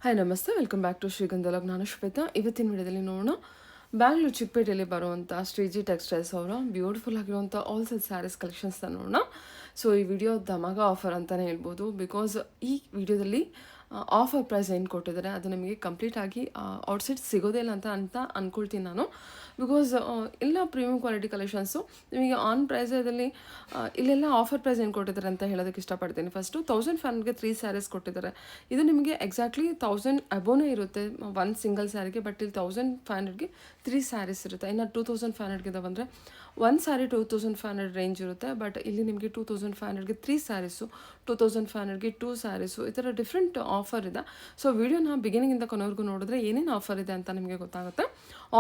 Hi ನಮಸ್ತೆ, welcome back to ಶ್ರೀಗಂಧಲಗ್. ನಾನು ಶ್ವೇತಾ. ಇವತ್ತಿನ ವಿಡಿಯೋದಲ್ಲಿ ನೋಡೋಣ ಬ್ಯಾಂಗ್ಳೂರು ಚಿಕ್ಕಪೇಟೆಯಲ್ಲಿ ಬರುವಂಥ ಶ್ರೀಜಿ ಟೆಕ್ಸ್ಟೈಲ್ಸ್ ಅವರ ಬ್ಯೂಟಿಫುಲ್ ಆಗಿರುವಂಥ ಆಲ್ ಸೆಟ್ ಸ್ಯಾರೀಸ್ ಕಲೆಕ್ಷನ್ಸ್ನ ನೋಡೋಣ. ಸೊ ಈ ವಿಡಿಯೋ ಧಮಾಗ ಆಫರ್ ಅಂತಲೇ ಹೇಳ್ಬೋದು. ಬಿಕಾಸ್ ಈ ವಿಡಿಯೋದಲ್ಲಿ ಆಫರ್ ಪ್ರೈಸ್ ಏನು ಕೊಟ್ಟಿದ್ದಾರೆ ಅದು ನಿಮಗೆ ಕಂಪ್ಲೀಟಾಗಿ ಔಟ್ಸೈಡ್ ಸಿಗೋದೇ ಇಲ್ಲ ಅಂತ ಅಂದ್ಕೊಳ್ತೀನಿ ನಾನು. ಬಿಕಾಸ್ ಎಲ್ಲ ಪ್ರೀಮಿಯಂ ಕ್ವಾಲಿಟಿ ಕಲೆಕ್ಷನ್ಸು ನಿಮಗೆ ಆನ್ ಪ್ರೈಸಲ್ಲಿ ಇಲ್ಲೆಲ್ಲ ಆಫರ್ ಪ್ರೈಸ್ ಏನು ಕೊಟ್ಟಿದ್ದಾರೆ ಅಂತ ಹೇಳೋದಕ್ಕೆ ಇಷ್ಟಪಡ್ತೀನಿ. ಫಸ್ಟು 1500ಗೆ 3 ಸ್ಯಾರೀಸ್ ಕೊಟ್ಟಿದ್ದಾರೆ. ಇದು ನಿಮಗೆ ಎಕ್ಸಾಕ್ಟ್ಲಿ 1000 ಅಬೋನೇ ಇರುತ್ತೆ ಒಂದು ಸಿಂಗಲ್ ಸ್ಯಾರಿಗೆ. ಬಟ್ ಇಲ್ಲಿ 1500ಗೆ 3 ಸ್ಯಾರೀಸ್ ಇರುತ್ತೆ. ಇನ್ನು 2500ಗೆ ಬಂದರೆ ಒಂದು ಸ್ಯಾರಿ 2500 ರೇಂಜ್ ಇರುತ್ತೆ. ಬಟ್ ಇಲ್ಲಿ ನಿಮಗೆ 2500ಗೆ 3 ಸ್ಯಾರೀಸು, 2500ಗೆ 2 ಸ್ಯಾರೀಸು, ಈ ಥರ ಡಿಫ್ರೆಂಟ್ ಆಫರ್ ಇದೆ. ಸೊ ವಿಡಿಯೋನ ಬಿಗಿನಿಂಗಿಂದ ಕೊನೆವರೆಗೂ ನೋಡಿದ್ರೆ ಏನೇನು ಆಫರ್ ಇದೆ ಅಂತ ನಿಮಗೆ ಗೊತ್ತಾಗುತ್ತೆ.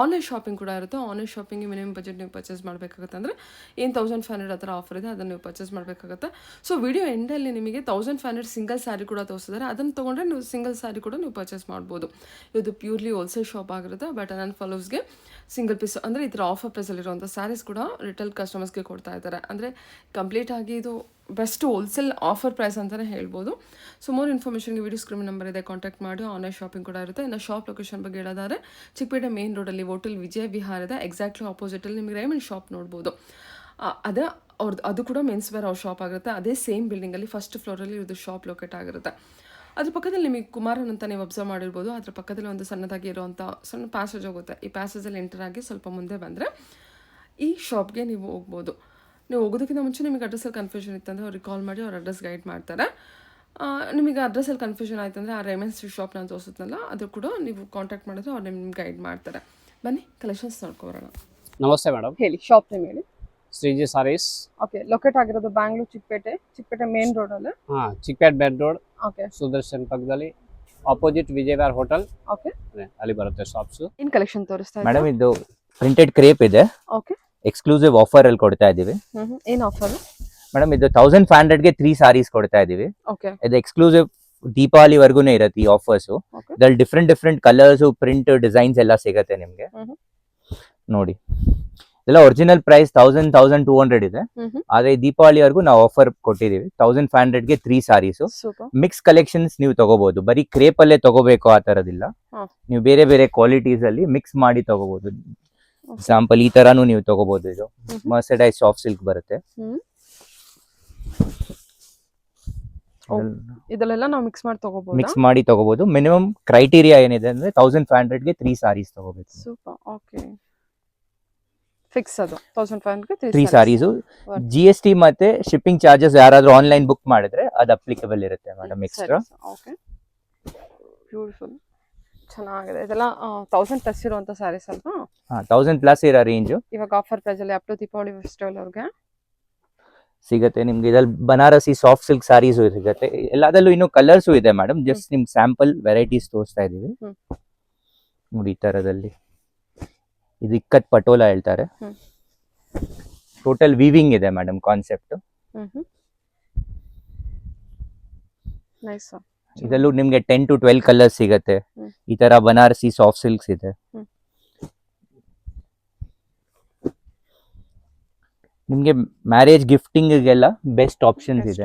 ಆನ್ಲೈನ್ ಶಾಪಿಂಗ್ ಕೂಡ ಇರುತ್ತೆ. ಆನ್ಲೈನ್ ಶಾಪಿಂಗ್ಗೆ ಮಿನಿಮಮ್ ಬಜೆಟ್ ನೀವು ಪರ್ಚೇಸ್ ಮಾಡಬೇಕಾಗುತ್ತೆ. ಅಂದರೆ ಏನು 1500 ಆ ಥರ ಆಫರ್ ಇದೆ ಅದನ್ನು ನೀವು ಪರ್ಚೇಸ್ ಮಾಡಬೇಕಾಗುತ್ತೆ. ಸೊ ವಿಡಿಯೋ ಎಂಡಲ್ಲಿ ನಿಮಗೆ 1500 ಸಿಂಗಲ್ ಸ್ಯಾರಿ ಕೂಡ ತೋರಿಸಿದ್ದಾರೆ. ಅದನ್ನು ತೊಗೊಂಡ್ರೆ ನೀವು ಸಿಂಗಲ್ ಸ್ಯಾರಿ ಕೂಡ ನೀವು ಪರ್ಚೇಸ್ ಮಾಡ್ಬೋದು. ಇದು ಪ್ಯೂರ್ಲಿ ಹೋಲ್ಸೇಲ್ ಶಾಪ್ ಆಗಿರುತ್ತೆ. ಬಟ್ ನನ್ನ ಫಾಲೋವರ್ಸ್ಗೆ ಸಿಂಗಲ್ ಪೀಸ್ ಅಂದರೆ ಈ ಥರ ಆಫರ್ ಪ್ರೈಸಲ್ಲಿರುವಂಥ ಸ್ಯಾರೀಸ್ ಕೂಡ ರಿಟೇಲ್ ಕಸ್ಟಮರ್ಸ್ಗೆ ಕೊಡ್ತಾ ಇದ್ದಾರೆ. ಅಂದರೆ ಕಂಪ್ಲೀಟಾಗಿ ಇದು ಬೆಸ್ಟ್ ಹೋಲ್ಸೇಲ್ ಆಫರ್ ಪ್ರೈಸ್ ಅಂತಲೇ ಹೇಳ್ಬೋದು. ಸೊ ಮೋರ್ ಇನ್ಫಾರ್ಮೇಷನ್ಗೆ ವಿಡಿಯೋ ಸ್ಕ್ರೀನ್ ನಂಬರ್ ಇದೆ, ಕಾಂಟ್ಯಾಕ್ಟ್ ಮಾಡಿ. ಆನ್ಲೈನ್ ಶಾಪಿಂಗ್ ಕೂಡ ಇರುತ್ತೆ. ಇನ್ನು ಶಾಪ್ ಲೊಕೇಶನ್ ಬಗ್ಗೆ ಹೇಳೋದಾದ್ರೆ ಚಿಕ್ಕಪೇಟೆ ಮೇನ್ ರೋಡಲ್ಲಿ ಹೋಟೆಲ್ ವಿಜಯ ವಿಹಾರ ಇದೆ. ಎಕ್ಸಾಕ್ಟ್ಲಿ ಆಪೋಸಿಟಲ್ಲಿ ನಿಮಗೆ ರೈಮಂಡ್ ಶಾಪ್ ನೋಡ್ಬೋದು. ಅದೇ ಅವ್ರದ್ದು ಅದು ಕೂಡ ಮೆನ್ಸ್ ವೇರ್ ಅವ್ರ ಶಾಪ್ ಆಗಿರುತ್ತೆ. ಅದೇ ಸೇಮ್ ಬಿಲ್ಡಿಂಗಲ್ಲಿ ಫಸ್ಟ್ ಫ್ಲೋರಲ್ಲಿ ಇದು ಶಾಪ್ ಲೊಕೇಟ್ ಆಗಿರುತ್ತೆ. ಅದ್ರ ಪಕ್ಕದಲ್ಲಿ ನಿಮಗೆ ಕುಮಾರನ್ ಅಂತ ನೀವು ಅಬ್ಸರ್ವ್ ಮಾಡಿರ್ಬೋದು. ಅದ್ರ ಪಕ್ಕದಲ್ಲಿ ಒಂದು ಸಣ್ಣದಾಗಿ ಇರುವಂಥ ಸಣ್ಣ ಪ್ಯಾಸೇಜ್ ಹೋಗುತ್ತೆ. ಈ ಪ್ಯಾಸೇಜಲ್ಲಿ ಎಂಟರ್ ಆಗಿ ಸ್ವಲ್ಪ ಮುಂದೆ ಬಂದರೆ ಈ ಶಾಪ್ಗೆ ನೀವು ಹೋಗ್ಬೋದು. ನೀವು ಹೋಗೋದಕ್ಕಿಂತ ಮುಂಚೆ ನಿಮಗೆ ಅಡ್ರೆಸ್ಸಲ್ಲಿ ಕನ್ಫ್ಯೂಷನ್ ಇತ್ತಂದರೆ ಅವ್ರಿಗೆ ಕಾಲ್ ಮಾಡಿ ಅವ್ರ ಅಡ್ರೆಸ್ ಗೈಡ್ ಮಾಡ್ತಾರೆ. ನಿಮಗೆ ಅಡ್ರೆಸ್ಸಲ್ಲಿ ಕನ್ಫ್ಯೂಷನ್ ಆಯ್ತು ಅಂದರೆ ಆ ರೇಮಂಡ್ ಸ್ಟ್ರೀಟ್ ಶಾಪ್ ನಾನು ತೋರಿಸುತ್ತಲ್ಲ ಅದು ಕೂಡ ನೀವು ಕಾಂಟ್ಯಾಕ್ಟ್ ಮಾಡಿದ್ರೆ ಅವ್ರು ನಿಮ್ಗೆ ಗೈಡ್ ಮಾಡ್ತಾರೆ. ಬನ್ನಿ ಕಲೆಕ್ಷನ್ಸ್ ನೋಡ್ಕೊಬರೋಣ. ನಮಸ್ತೆ ಮೇಡಮ್, ಹೇಳಿ, ಶಾಪ್ ನೇಮ್ ಹೇಳಿ. ಶ್ರೀಜಿ ಸಾರೀಸ್. ಓಕೆ, ಲೊಕೇಟ್ ಆಗಿರೋದು ಬ್ಯಾಂಗ್ಳೂರು ಚಿಕ್ಕಪೇಟೆ ಮೇನ್ ರೋಡಲ್ಲಿ. Chickpet bed road, okay, Sudarshan ಪಕ್ಕದಲ್ಲಿ ಆಪೋಸಿಟ್ ವಿಜಯವಾರ್ ಹೋಟೆಲ್. ಓಕೆ, ಅಲ್ಲಿ ಬರುತ್ತೆ ಶಾಪ್ಸ್. ಏನು ಕಲೆಕ್ಷನ್ ತೋರಿಸ್ತಾ ಮೇಡಮ್ ಇದು ಪ್ರಿಂಟೆಡ್ ಕ್ರೇಪ್ ಇದೆ. ಓಕೆ, ಎಕ್ಸ್ಕ್ಲೂಸಿವ್ ಆಫರ್ ಅಲ್ಲಿ ಕೊಡ್ತಾ ಇದೀವಿ. ಏನು ಆಫರ್ ಮೇಡಮ್ ಇದು 1500ಗೆ 3 ಸಾರೀಸ್ ಕೊಡ್ತಾ ಇದೀವಿ. ಓಕೆ, ಇದು ಎಕ್ಸ್ಕ್ಲೂಸಿವ್ ದೀಪಾವಳಿ ವರ್ಗುನೇ ಇರುತ್ತೆ ಈ ಆಫರ್ಸ್. ಇದ್ರಲ್ಲಿ ಡಿಫ್ರೆಂಟ್ ಕಲರ್ಸ್, ಪ್ರಿಂಟ್, ಡಿಸೈನ್ಸ್ ಎಲ್ಲ ಸಿಗತ್ತೆ ನಿಮ್ಗೆ. ನೋಡಿ, ಇದೆಲ್ಲ ಒರಿಜಿನಲ್ ಪ್ರೈಸ್ 1200 ಇದೆ. ಆದ್ರೆ ದೀಪಾವಳಿವರೆಗೂ ನಾವು ಆಫರ್ ಕೊಟ್ಟಿದೀವಿ. 1500ಗೆ 3 ಸಾರೀಸ್. ಮಿಕ್ಸ್ ಕಲೆಕ್ಷನ್ಸ್ ನೀವು ತಗೋಬಹುದು. ಬರೀ ಕ್ರೇಪ್ ಅಲ್ಲೇ ತಗೋಬೇಕು ಆ ತರದಿಲ್ಲ. ನೀವು ಬೇರೆ ಬೇರೆ ಕ್ವಾಲಿಟೀಸ್ ಅಲ್ಲಿ ಮಿಕ್ಸ್ ಮಾಡಿ ತಗೋಬಹುದು. ಎಕ್ಸಾಂಪಲ್ ಈ ತರಾನು ನೀವು ತಗೋಬಹುದು. ಇದು ಮರ್ಸಡೈಸ್ ಸಾಫ್ಟ್ ಸಿಲ್ಕ್ ಬರುತ್ತೆ. ಇದೆಲ್ಲ ನಾವು ಮಿಕ್ಸ್ ಮಾಡಿ ತಗೋಬಹುದು. ಮಿನಿಮಮ್ ಕ್ರೈಟೀರಿಯಾ ಏನಿದೆ ಅಂದ್ರೆ 1500ಗೆ 3 ಸಾರೀಸ್ ತಗೋಬೇಕು. ಸೂಪರ್. ಓಕೆ, ಫಿಕ್ಸ್ ಅದು 1500ಗೆ 3 ಸಾರೀಸ್. GST ಮತ್ತೆ ಶಿಪ್ಪಿಂಗ್ ಚಾರ್ಜಸ್ ಯಾರಾದ್ರೂ ಆನ್ಲೈನ್ ಬುಕ್ ಮಾಡಿದ್ರೆ ಅದು ಅಪ್ಲಿಕಬಲ್ ಇರುತ್ತೆ ಮೇಡಮ್ ಎಕ್ಸ್ಟ್ರಾ. ಓಕೆ, ಬ್ಯೂಟಿಫುಲ್, ಚೆನ್ನಾಗಿದೆ. ಇದೆಲ್ಲ 1000 ಪ್ಲಸ್ ಇರುವಂತ ಸ್ಯಾರೀಸ್ ಅಲ್ವಾ? 1000 ಪ್ಲಸ್ ಇರೋ ರೇಂಜ್. ಇವಾಗ ಆಫರ್ ಪ್ರೈಸ್ ಅಲ್ಲಿ ಅಪ್ ಟು ದೀಪಾವಳಿ ಫೆಸ್ಟಿವಲ್ ಅವ್ರಿಗೆ ಸಿಗತ್ತೆ ನಿಮ್ಗೆ. ಇದ್ರಲ್ಲಿ ಬನಾರಸಿ ಸಾಫ್ಟ್ ಸಿಲ್ಕ್ ಸಾರೀಸ್ ಸಿಗತ್ತೆ. ಎಲ್ಲದಲ್ಲೂ ಇನ್ನೂ ಕಲರ್ಸ್ ಇದೆ ಮೇಡಮ್. ಜಸ್ಟ್ ನಿಮ್ಗೆ ಸ್ಯಾಂಪಲ್ ವೆರೈಟೀಸ್ ತೋರಿಸ್ತಾ ಇದೀವಿ. ನೋಡಿ, ಈ ತರದಲ್ಲಿ ಇದು ಇಕ್ಕತ್ ಪಟೋಲಾ ಹೇಳ್ತಾರೆ. ಟೋಟಲ್ ವೀವಿಂಗ್ ಇದೆ ಮೇಡಮ್ ಕಾನ್ಸೆಪ್ಟ್. ನೈಸ್. ಇದರಲ್ಲೂ ನಿಮ್ಗೆ 10 to 12 ಕಲರ್ಸ್ ಸಿಗತ್ತೆ. ಈ ತರ ಬನಾರಸಿ ಸಾಫ್ಟ್ ಸಿಲ್ಕ್ಸ್ ಇದೆ. ನಿಮ್ಗೆ ಮ್ಯಾರೇಜ್ ಗಿಫ್ಟಿಂಗ್ ಗೆಲ್ಲ ಬೆಸ್ಟ್ ಆಪ್ಷನ್ಸ್ ಇದೆ.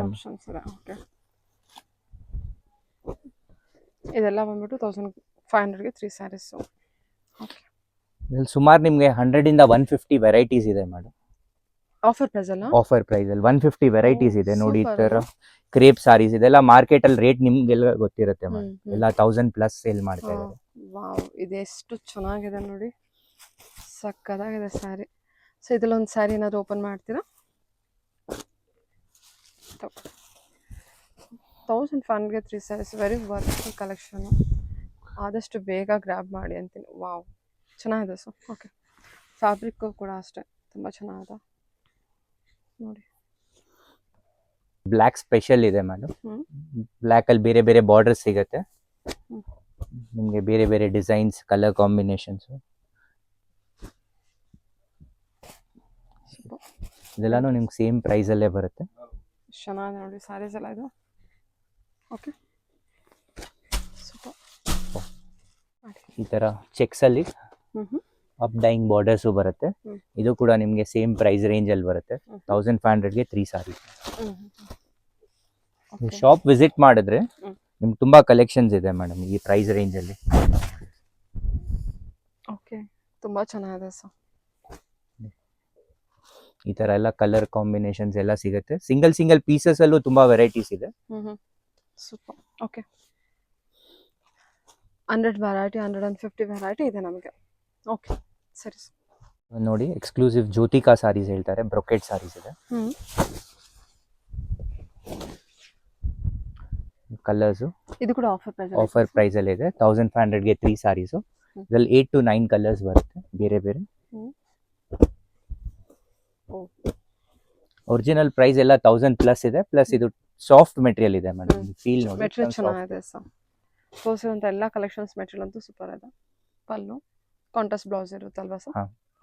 ಇದೆಲ್ಲ ಬಂದ್ಬಿಟ್ಟು 1500ಗೆ 3 ಸ್ಯಾರೀಸ್. ಓಕೆ, ಇದ್ರಲ್ಲಿ ಸುಮಾರು ನಿಮ್ಗೆ 100 ಇಂದ 150 ವೆರೈಟೀಸ್ ಇದೆ ಮೇಡಮ್. ಆಫರ್ ಪ್ರೈಸ್ ಅಲ್ಲ? ಆಫರ್ ಪ್ರೈಸ್ ಅಲ್ಲಿ 150 ವೆರೈಟೀಸ್ ಇದೆ. ನೋಡಿ, ಈ ತರ ಕ್ರೇಪ್ ಸಾರೀಸ್ ಇದೆಲ್ಲ ಮಾರ್ಕೆಟ್ ಅಲ್ಲಿ ರೇಟ್ ನಿಮ್ಗೆಲ್ಲ ಗೊತ್ತಿರುತ್ತೆ ಮೇಡಮ್. ಎಲ್ಲ 1000 ಪ್ಲಸ್ ಸೇಲ್ ಮಾಡ್ತಾ ಇದ್ದಾರೆ. ವಾವ್, ಇದೆಷ್ಟು ಚೆನ್ನಾಗಿದೆ ನೋಡಿ, ಸಕ್ಕದಾಗಿದೆ ಸ್ಯಾರಿ. ಸೊ ಇದ್ರಲ್ಲಿ ಒಂದು ಸ್ಯಾರಿ ಏನಾದ್ರು ಓಪನ್ ಮಾಡ್ತೀರಾ? 1500ಗೆ 3 ಸ್ಯಾರೀಸ್, ವೆರಿ ವರ್ತ್ ಕಲೆಕ್ಷನ್. ಆದಷ್ಟು ಬೇಗ ಗ್ರ್ಯಾಬ್ ಮಾಡಿ ಅಂತೀನಿ. ವಾವ್, ಚೆನ್ನಾಗಿದೆ. ಸೊ ಓಕೆ, ಫ್ಯಾಬ್ರಿಕ್ಕು ಕೂಡ ಅಷ್ಟೇ ತುಂಬ ಚೆನ್ನಾಗಿದೆ ನೋಡಿ. ಬ್ಲ್ಯಾಕ್ ಸ್ಪೆಷಲ್ ಇದೆ ಮೇಡಮ್. ಬ್ಲ್ಯಾಕ್ ಅಲ್ಲಿ ಬೇರೆ ಬೇರೆ ಬಾರ್ಡರ್ ಸಿಗತ್ತೆ ನಿಮ್ಗೆ. ಬೇರೆ ಬೇರೆ ಡಿಸೈನ್ಸ್, ಕಲರ್ ಕಾಂಬಿನೇಷನ್ಸ್ ಇದೆಲ್ಲಾನು ನಿಮ್ಗೆ ಸೇಮ್ ಪ್ರೈಸ್ ಅಲ್ಲೇ ಬರುತ್ತೆ. ಚೆನ್ನಾಗಿದೆ ನೋಡಿ ಸ್ಯಾರೀಸ್ ಎಲ್ಲ ಇದು. Okay, super. ಈ ತರ ಚೆಕ್ಸ್ ಅಲ್ಲಿ ಅಪ್ ಡೈಯಿಂಗ್ ಬಾರ್ಡರ್ಸ್ ಬರುತ್ತೆ. ಇದು ಕೂಡ ನಿಮ್ಗೆ ಸೇಮ್ ಪ್ರೈಸ್ ರೇಂಜ್ ಅಲ್ಲಿ ಬರುತ್ತೆ. 1500ಗೆ 3 ಸಾರೀಸ್. ಶಾಪ್ ವಿಸಿಟ್ ಮಾಡಿದ್ರೆ ನಿಮ್ಗೆ ತುಂಬಾ ಕಲೆಕ್ಷನ್ಸ್ ಇದೆ ಮೇಡಮ್ ಈ ಪ್ರೈಸ್ ರೇಂಜ್ ಅಲ್ಲಿ. ಓಕೆ, ತುಂಬಾ ಚೆನ್ನಾಗಿದೆ ಸರ್. ಈ ತರ ಎಲ್ಲ ಕಲರ್ ಕಾಂಬಿನೇಷನ್ಸ್ ಎಲ್ಲ ಸಿಗುತ್ತೆ. ಸಿಂಗಲ್ ಪೀಸಸ್ ಅಲ್ಲೂ ತುಂಬಾ ವೆರೈಟೀಸ್ ಇದೆ. ಸೂಪರ್. ಓಕೆ, 100 ವೆರೈಟಿ 150 ವೆರೈಟಿ ಇದೆ ನಮಗೆ. ಓಕೆ, ಸರಿ ಸರ್. ನೋಡಿ ಎಕ್ಸ್ಕ್ಲೂಸಿವ್ ಜ್ಯೋತಿಕಾ ಸಾರೀಸ್ ಹೇಳ್ತಾರೆ, ಬ್ರೊಕೆಟ್ ಸಾರೀಸ್ ಇದೆ. ಕಲರ್ಸ್ ಇದು ಕೂಡ ಆಫರ್ ಪ್ರೈಸ್ ಅಲ್ಲಿ ಇದೆ. 1500ಗೆ 3 ಸಾರೀಸ್. ಇದ್ರಲ್ಲಿ 8 to 9 ಕಲರ್ಸ್ ಬರುತ್ತೆ ಬೇರೆ ಬೇರೆ. ಒರಿಜಿನಲ್ ಪ್ರೈಸ್ ಎಲ್ಲ 1000 ಪ್ಲಸ್ ಇದೆ. ಪ್ಲಸ್ ಇದು ಸಾಫ್ಟ್ ಮೆಟೀರಿಯಲ್ ಇದೆ ಮೇಡಮ್. ಫೀಲ್ ನೋಡಿ, ಮೆಟೀರಿಯಲ್ ಚೆನ್ನಾಗಿದೆ ಸರ್. ತೋರಿಸಿರುವಂತ ಎಲ್ಲ ಕಲೆಕ್ಷನ್ಸ್ ಮೆಟೀರಿಯಲ್ ಅಂತೂ ಸೂಪರ್ ಇದೆ. ಪಲ್ಲು ಕಾಂಟ್ರಾಸ್ಟ್ ಬ್ಲೌಸ್ ಇರುತ್ತಲ್ವಾ ಸರ್?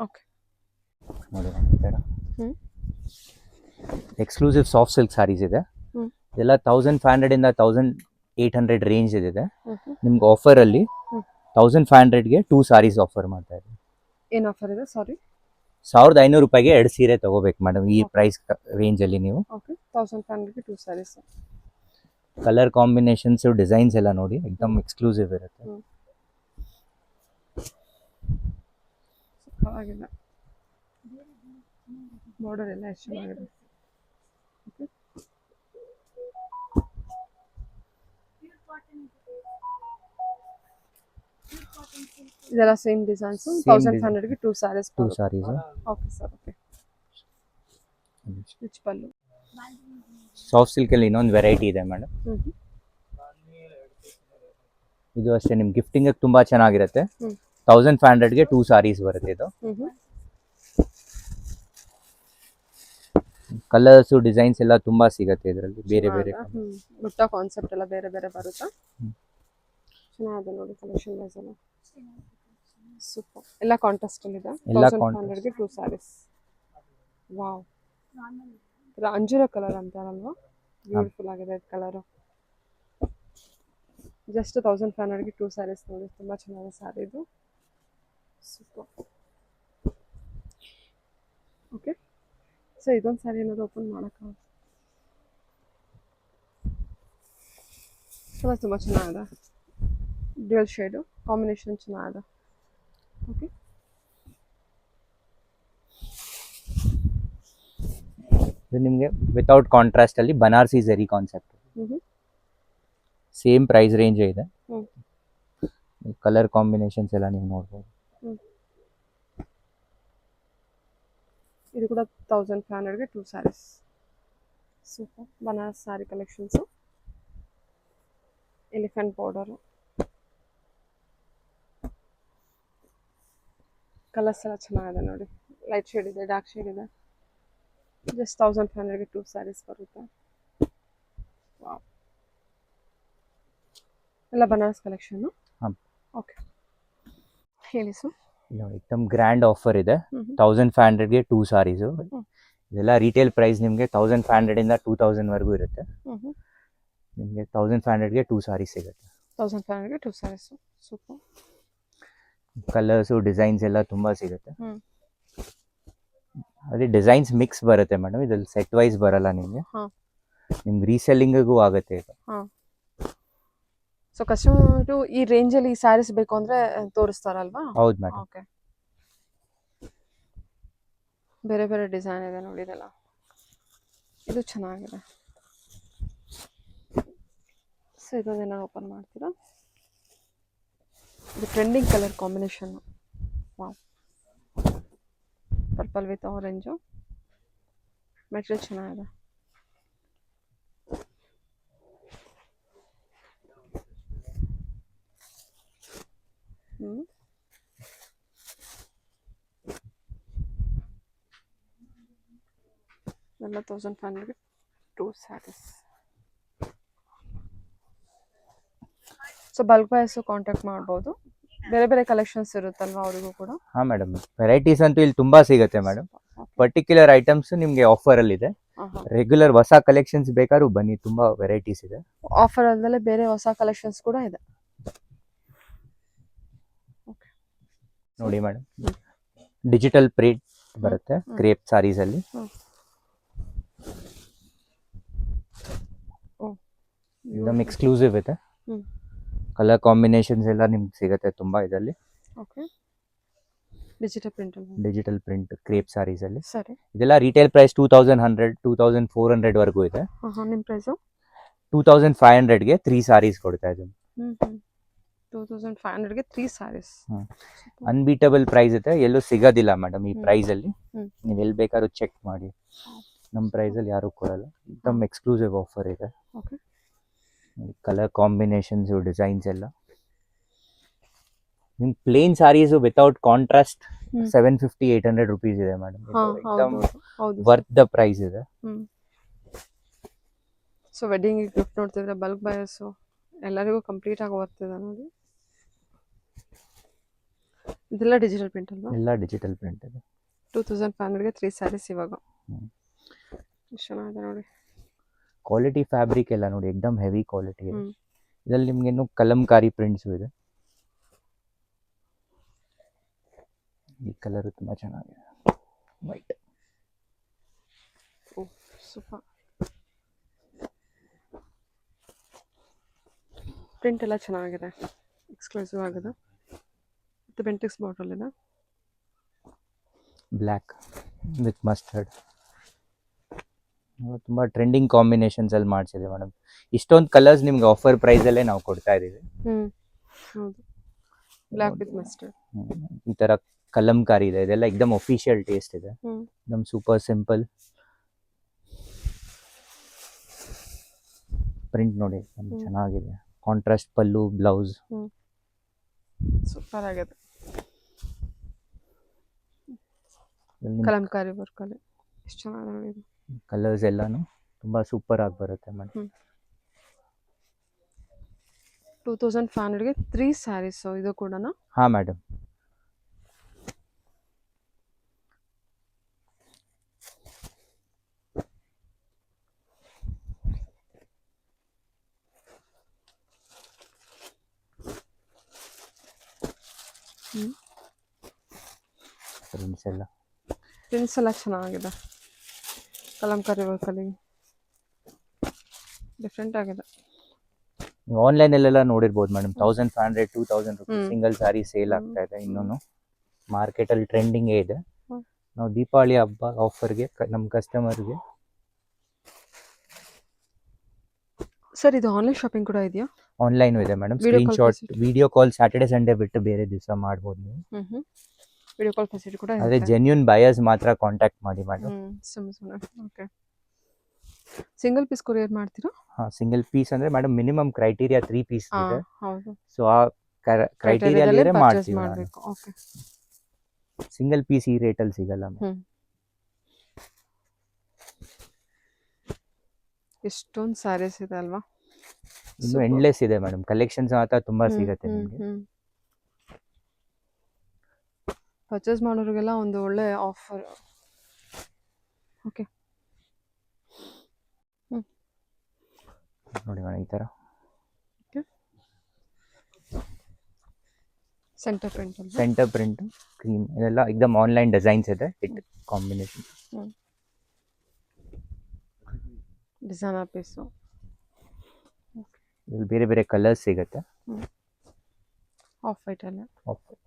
ಓಕೆ, ನೋಡಿ ಈ ತರ ಎಕ್ಸ್ಕ್ಲೂಸಿವ್ ಸಾಫ್ಟ್ ಸಿಲ್ಕ್ ಸಾರೀಸ್ ಇದೆ. ಇದೆಲ್ಲ 1500 ಇಂದ 1800 ರೇಂಜ್ ಇದೆ. ನಿಮ್ಗೆ ಆಫರ್ ಅಲ್ಲಿ 1500ಗೆ 2 ಸಾರೀಸ್ ಆಫರ್ ಮಾಡ್ತಾ ಇದ್ದೀವಿ. ಏನು ಆಫರ್ ಇದೆ? ಸಾರಿ, 1500 ರೂಪಾಯಿಗೆ 2 ಸೀರೆ ತಗೋಬೇಕು ಮೇಡಮ್ ಈ ಪ್ರೈಸ್ ರೇಂಜ್ ಅಲ್ಲಿ ನೀವು. ಓಕೆ, 1500ಗೆ 2 ಸ್ಯಾರೀಸ್. ಕಲರ್ ಕಾಂಬಿನೇಷನ್ಸ್ ಡಿಸೈನ್ಸ್ ಎಲ್ಲ ನೋಡಿ ಎಕ್ದಮ್ ಎಕ್ಸ್ಕ್ಲೂಸಿವ್ ಇರುತ್ತೆ. ಆಗಿದೆ ಬಾರ್ಡರ್ ಎಲ್ಲ ಎಷ್ಟು ಚೆನ್ನಾಗಿದೆ. ಓಕೆ, ಇದೆಲ್ಲ ಸೇಮ್ ಡಿಸೈನ್ಸ್. 1500ಗೆ 2 saris. 2 saris. Okay sir. Okay, rich pallu. Soft silk ಅಲ್ಲಿ ಇನ್ನೊಂದು ವೆರೈಟಿ ಇದೆ ಮೇಡಮ್. ಇದು ಅಷ್ಟೇ ನಿಮ್ ಗಿಫ್ಟಿಂಗ್ ತುಂಬಾ ಚೆನ್ನಾಗಿರುತ್ತೆ. 1500ಗೆ 2 ಸಾರೀಸ್ ಬರುತ್ತೆ. ಇದು ಕಲರ್ಸ್ ಡಿಸೈನ್ಸ್ ಎಲ್ಲ ತುಂಬಾ ಸಿಗುತ್ತೆ ಇದರಲ್ಲಿ ಬೇರೆ ಬೇರೆ. ಬುಟ್ಟ ಕಾನ್ಸೆಪ್ಟ್ ಎಲ್ಲ ಬೇರೆ ಬೇರೆ ಬರುತ್ತಾ? ಚೆನ್ನಾಗಿದೆ ನೋಡಿ ಕಲೆಕ್ಷನ್ ವೈಸ್ ಎಲ್ಲ. ಸೂಪರ್. ಎಲ್ಲ ಕಾಂಟ್ರಾಸ್ಟ್ ಅಲ್ಲಿ ಇದೆ. 1500ಗೆ 2 ಸ್ಯಾರೀಸ್. ವಾವ್, ಅಂಜೂರ ಕಲರ್ ಅಂತಾರಲ್ವಾ, ಬ್ಯೂಟಿಫುಲ್ ಆಗಿದೆ ಕಲರ್. ಜಸ್ಟ್ 1500ಗೆ 2 ಸ್ಯಾರೀಸ್ ನೋಡಿ, ತುಂಬಾ ಚೆನ್ನಾಗಿದೆ ಸ್ಯಾರಿ ಇದು. ಸೂಪರ್. ಓಕೆ, ಸೊ ಇದೊಂದು ಸ್ಯಾರಿ ಏನಾದ್ರು ಓಪನ್ ಮಾಡೋಕ್ಕಾಗ? ತುಂಬ ಚೆನ್ನಾಗಿದೆ. ಡ್ಯುಯಲ್ ಶೇಡು ಕಾಂಬಿನೇಷನ್ ಚೆನ್ನಾಗಿದೆ. ಓಕೆ, ಇದು ನಿಮಗೆ ವಿತೌಟ್ ಕಾಂಟ್ರಾಸ್ಟ್ ಅಲ್ಲಿ Banarasi zari concept. Same price range ಇದೆ. ಕಲರ್ ಕಾಂಬಿನೇಷನ್ಸ್ ಎಲ್ಲ ನೀವು ನೋಡ್ಬೋದು. ಇದು ಕೂಡ 1500ಗೆ 2 saris. Super. Banaras sari collections. Elephant border. Colours ಎಲ್ಲ ಚೆನ್ನಾಗಿದೆ ನೋಡಿ. ಲೈಟ್ ಶೇಡ್ ಇದೆ, ಡಾರ್ಕ್ ಶೇಡ್ ಇದೆ. ಜಸ್ಟ್ 1500ಗೆ 2 ಸ್ಯಾರೀಸ್ ಬರುತ್ತೆ. ವಾವ್, ಎಲ್ಲ ಬನಾರಸ್ ಕಲೆಕ್ಷನ್ನು. ಓಕೆ, ಹೇಳಿ ಸರ್. ಎಕ್ದಮ್ ಗ್ರ್ಯಾಂಡ್ ಆಫರ್ ಇದೆ. 1500ಗೆ 2 ಸಾರೀಸು. ಇದೆಲ್ಲ ರಿಟೇಲ್ ಪ್ರೈಸ್ ನಿಮಗೆ 1500 ಇಂದ 2000 ವರೆಗೂ ಇರುತ್ತೆ. ನಿಮಗೆ 1500ಗೆ 2 ಸಾರೀಸ್ ಸಿಗುತ್ತೆ. 1500ಗೆ 2 ಸ್ಯಾರೀಸ್. ಸೂಪರ್. ಕಲರ್ಸು ಡಿಸೈನ್ಸ್ ಎಲ್ಲ ತುಂಬಾ ಸಿಗುತ್ತೆ. ಅದೇ ಡಿಸೈನ್ಸ್ ಮಿಕ್ಸ್ ಬರುತ್ತೆ ಮೇಡಮ್. ಇದ್ರಲ್ಲಿ ಸೆಟ್ ವೈಸ್ ಬರಲ್ಲ ನಿಮಗೆ. ನಿಮ್ಗೆ ರೀಸೆಲ್ಲಿಂಗಿಗೂ ಆಗುತ್ತೆ ಇದು. ಸೊ ಕಸ್ಟಮರು ಈ ರೇಂಜಲ್ಲಿ ಈ ಸ್ಯಾರೀಸ್ ಬೇಕು ಅಂದ್ರೆ ತೋರಿಸ್ತಾರಲ್ವಾ? ಹೌದು ಮೇಡಮ್. ಓಕೆ, ಬೇರೆ ಬೇರೆ ಡಿಸೈನ್ ಇದೆ ನೋಡಿ. ಇದೆಲ್ಲ ಇದು ಚೆನ್ನಾಗಿದೆ. ಸೊ ಇದೊಂದೇನಾರು ಓಪನ್ ಮಾಡ್ತೀರಾ? ಇದು trending colour combination. Wow, purple with orange. Material ಚೆನ್ನಾಗಿದೆ. ಎಲ್ಲ 1500ಗೆ 2 saris. So bulk wise contact ಮಾಡ್ಬೋದು. ಬೇರೆ ಬೇರೆ ಕಲೆಕ್ಷನ್ಸ್ ಇರುತ್ತಲ್ವಾ ಅವರಿಗೂ ಕೂಡ? ಹಾ ಮೇಡಮ್, ವೆರೈಟೀಸ್ ಅಂತೂ ಇಲ್ಲಿ ತುಂಬಾ ಸಿಗುತ್ತೆ ಮೇಡಮ್. ಪರ್ಟಿಕ್ಯುಲರ್ ಐಟಮ್ಸ್ ನಿಮ್ಗೆ ಆಫರ್ ಅಲ್ಲಿ ಇದೆ. ರೆಗ್ಯುಲರ್ ಹೊಸ ಕಲೆಕ್ಷನ್ಸ್ ಬೇಕಾದ್ರೂ ಬನ್ನಿ, ತುಂಬಾ ವೆರೈಟೀಸ್ ಇದೆ. ಆಫರ್ ಅಲ್ಲದೆ ಬೇರೆ ಹೊಸ ಕಲೆಕ್ಷನ್ಸ್ ಕೂಡ ಇದೆ. ನೋಡಿ ಮೇಡಮ್, ಡಿಜಿಟಲ್ ಪ್ರಿಂಟ್ ಬರುತ್ತೆ ಕ್ರೇಪ್ ಸಾರೀಸ್ ಅಲ್ಲಿ. एकदम एक्सक्लूसिव ಇದೆ. ಹ್ಮ್. ಕಲರ್ ಕಾಂಬಿನೇಷನ್ಸ್ ಎಲ್ಲ ನಿಮ್ಗೆ ಸಿಗುತ್ತೆ ತುಂಬ ಇದರಲ್ಲಿ. ಓಕೆ. ಡಿಜಿಟಲ್ ಪ್ರಿಂಟ್ ಅಲ್ವಾ? ಡಿಜಿಟಲ್ ಪ್ರಿಂಟ್ ಕ್ರೇಪ್ ಸ್ಯಾರೀಸಲ್ಲಿ ಸರಿ. ಇದೆಲ್ಲ ರಿಟೇಲ್ ಪ್ರೈಸ್ 2100 2400 ವರೆಗೂ ಇದೆ. ನಿಮ್ಮ ಪ್ರೈಸು? 2500ಗೆ 3 ಸ್ಯಾರೀಸ್ ಕೊಡ್ತಾ ಇದ್ದೀನಿ. 2500ಗೆ 3 ಸ್ಯಾರೀಸ್. ಅನ್ಬೀಟಬಲ್ ಪ್ರೈಸ್ ಇದೆ, ಎಲ್ಲೂ ಸಿಗೋದಿಲ್ಲ ಮೇಡಮ್ ಈ ಹ್ಮ್. ಪ್ರೈಸಲ್ಲಿ. ಹ್ಮ್. ನೀವು ಎಲ್ಲಿ ಬೇಕಾದ್ರೂ ಚೆಕ್ ಮಾಡಿ, ನಮ್ಮ ಪ್ರೈಸಲ್ಲಿ ಯಾರೂ ಕೊಡಲ್ಲ. एकदम ಎಕ್ಸ್ಕ್ಲೂಸಿವ್ ಆಫರ್ ಇದೆ. ಓಕೆ. ಕಲರ್ ಕಾಂಬಿನೇಷನ್ಸು ಡಿಸೈನ್ಸ್ ಎಲ್ಲ ನಿಮ್ಗೆ ಪ್ಲೇನ್ ಸ್ಯಾರೀಸು ವಿತೌಟ್ ಕಾಂಟ್ರಾಸ್ಟ್ ಹ್ಮ್. 750-800 ರುಪೀಸ್ ಇದೆ ಮೇಡಮ್. ಹೌದು ಹೌದು. ವರ್ತ್ ದ ಪ್ರೈಸ್ ಇದೆ. ಸೊ ವೆಡ್ಡಿಂಗ್ ಗಿಫ್ಟ್ ನೋಡ್ತಿದ್ರೆ ಬಲ್ಕ್ ಬಯರ್ಸು ಎಲ್ಲರಿಗೂ ಕಂಪ್ಲೀಟ್ ಆಗಿ ಬರ್ತಿದೆ ನೋಡಿ. ಇದೆಲ್ಲ ಡಿಜಿಟಲ್ ಪ್ರಿಂಟ್ ಅಲ್ವಾ? ಎಲ್ಲ ಡಿಜಿಟಲ್ ಪ್ರಿಂಟ್ ಇದೆ. 2500ಗೆ 3 ಸ್ಯಾರೀಸ್ ಇವಾಗ. ಹ್ಮ್. ಎಷ್ಟು ಚೆನ್ನಾಗಿದೆ ನೋಡಿ. ಕ್ವಾಲಿಟಿ ಫ್ಯಾಬ್ರಿಕ್ ಎಲ್ಲ ನೋಡಿ, ಎಕ್ದಮ್ ಹೆವಿ ಕ್ವಾಲಿಟಿ ಇದೆ. ಹ್ಮ್. ಇದರಲ್ಲಿ ನಿಮ್ಗೆ ಇನ್ನು ಕಲಂಕಾರಿ ಪ್ರಿಂಟ್ಸು ಇದೆ. ಈ ಕಲರ್ ತುಂಬ ಚೆನ್ನಾಗಿದೆ, ವೈಟ್. ಓ ಸೂಪರ್. ಪ್ರಿಂಟ್ ಎಲ್ಲ ಚೆನ್ನಾಗಿದೆ, ಎಕ್ಸ್ಕ್ಲೂಸಿವ್ ಆಗಿದೆ. ಮತ್ತು ಬೆಂಟಿಕ್ಸ್ ಬಾಟಲ್ ಇದೆ. ಬ್ಲ್ಯಾಕ್ ವಿತ್ ಮಸ್ಟರ್ಡ್ ತುಂಬ ಟ್ರೆಂಡಿಂಗ್ ಕಾಂಬಿನೇಷನ್ಸಲ್ಲಿ ಮಾಡಿಸಿದೆ ಮೇಡಮ್. ಇಷ್ಟೊಂದು ಕಲರ್ಸ್ ನಿಮ್ಗೆ ಆಫರ್ ಪ್ರೈಸಲ್ಲೇ ನಾವು ಕೊಡ್ತಾ ಇದ್ದೀವಿ. ಹೌದು. Black with mustard. ಈ ಥರ ಕಲಂಕಾರಿ ಇದೆ, ಇದೆಲ್ಲ ಎಕ್ದಮ್ ಒಫಿಷಿಯಲ್ ಟೇಸ್ಟ್ ಇದೆ. ಎಕ್ದಮ್ ಸೂಪರ್ ಸಿಂಪಲ್ ಪ್ರಿಂಟ್ ನೋಡಿ, ಚೆನ್ನಾಗಿದೆ. ಕಾಂಟ್ರಾಸ್ಟ್ ಪಲ್ಲು, ಬ್ಲೌಸ್ ಸೂಪರ್ ಆಗಿದೆ. ಕಲಂಕಾರಿ ವರ್ಕಲ್ಲಿ ಎಷ್ಟು ಚೆನ್ನಾಗಿದೆ ನೋಡಿ. ಕಲರ್ಸ್ ಎಲ್ಲಾನು ತುಂಬ ಸೂಪರ್ ಆಗಿ ಬರುತ್ತೆ ಮೇಡಮ್. 2500ಗೆ 3 ಸ್ಯಾರೀಸ್ ಇದು ಕೂಡ. ಹಾಂ ಮೇಡಮ್. ಪ್ರಿಂಟ್ಸ್ ಎಲ್ಲ ಚೆನ್ನಾಗಿದೆ. ಕಲಂಕಾರಿ ವರ್ಕಲ್ಲಿ ಡಿಫ್ರೆಂಟ್ ಆಗಿದೆ. ನೀವು ಆನ್ಲೈನಲ್ಲೆಲ್ಲ ನೋಡಿರ್ಬೋದು madam, 1500-2000 rupees single sari sale ಆಗ್ತಾ ಇದೆ. ಇನ್ನೂ ಮಾರ್ಕೆಟಲ್ಲಿ ಟ್ರೆಂಡಿಂಗೇ ಇದೆ. ನಾವು ದೀಪಾವಳಿ ಹಬ್ಬ ಆಫರ್ಗೆ ನಮ್ಮ ಕಸ್ಟಮರ್ಗೆ. ಸರ್ ಇದು ಆನ್ಲೈನ್ ಶಾಪಿಂಗ್ ಕೂಡ ಇದೆಯಾ? ಆನ್ಲೈನು ಇದೆ madam. Screenshot video call Saturday Sunday ಬಿಟ್ಟು ಬೇರೆ ದಿವಸ ಮಾಡ್ಬೋದು ನೀವು. ವಿಡಿಯೋ ಕಾಲ್ ಫೆಸಿಲಿಟಿ ಕೂಡ ಇದೆ. ಅದೇ ಜೆನ್ಯೂನ್ ಬಯರ್ಸ್ ಮಾತ್ರ ಕಾಂಟ್ಯಾಕ್ಟ್ ಮಾಡಿ madam. Okay. Single piece courier ಮಾಡ್ತೀರಾ? ಹಾಂ, ಸಿಂಗಲ್ ಪೀಸ್ ಅಂದರೆ ಮೇಡಮ್ ಮಿನಿಮಮ್ ಕ್ರೈಟೀರಿಯಾ 3 ಪೀಸ್ ಇದೆ. ಹೌದು. ಸೊ ಆ ಕ್ರೈಟೀರಿಯಾದಲ್ಲೇ ಮಾಡ್ತೀವಿ. ಮಾಡಬೇಕು. ಓಕೆ. ಸಿಂಗಲ್ ಪೀಸ್ ಈ ರೇಟಲ್ಲಿ ಸಿಗಲ್ಲ ಮೇಡಮ್. ಎಷ್ಟೊಂದು ಸ್ಯಾರೀಸ್ ಇದೆ ಅಲ್ವಾ? ಇನ್ನು ಎಂಡ್ಲೆಸ್ ಇದೆ ಮೇಡಮ್, ಕಲೆಕ್ಷನ್ಸ್ ಮಾತ್ರ ತುಂಬ ಸಿಗುತ್ತೆ ನಿಮಗೆ. ಪರ್ಚೇಸ್ ಮಾಡೋರಿಗೆಲ್ಲ ಒಂದು ಒಳ್ಳೆ ಆಫರ್. ಓಕೆ. ನೋಡಿ ಮೇಡಮ್, ಈ ಥರ ಸೆಂಟರ್ ಪ್ರಿಂಟ್ ಕ್ರೀಮ್ ಇದೆಲ್ಲ ಎಕ್ದಮ್ ಆನ್ಲೈನ್ ಡಿಸೈನ್ಸ್ ಇದೆ. It combination designer piece. ಇಲ್ಲಿ ಬೇರೆ ಬೇರೆ ಕಲರ್ಸ್ ಸಿಗುತ್ತೆ. ಆಫ್ ವೈಟ್ ಅಲ್ಲ. Of white.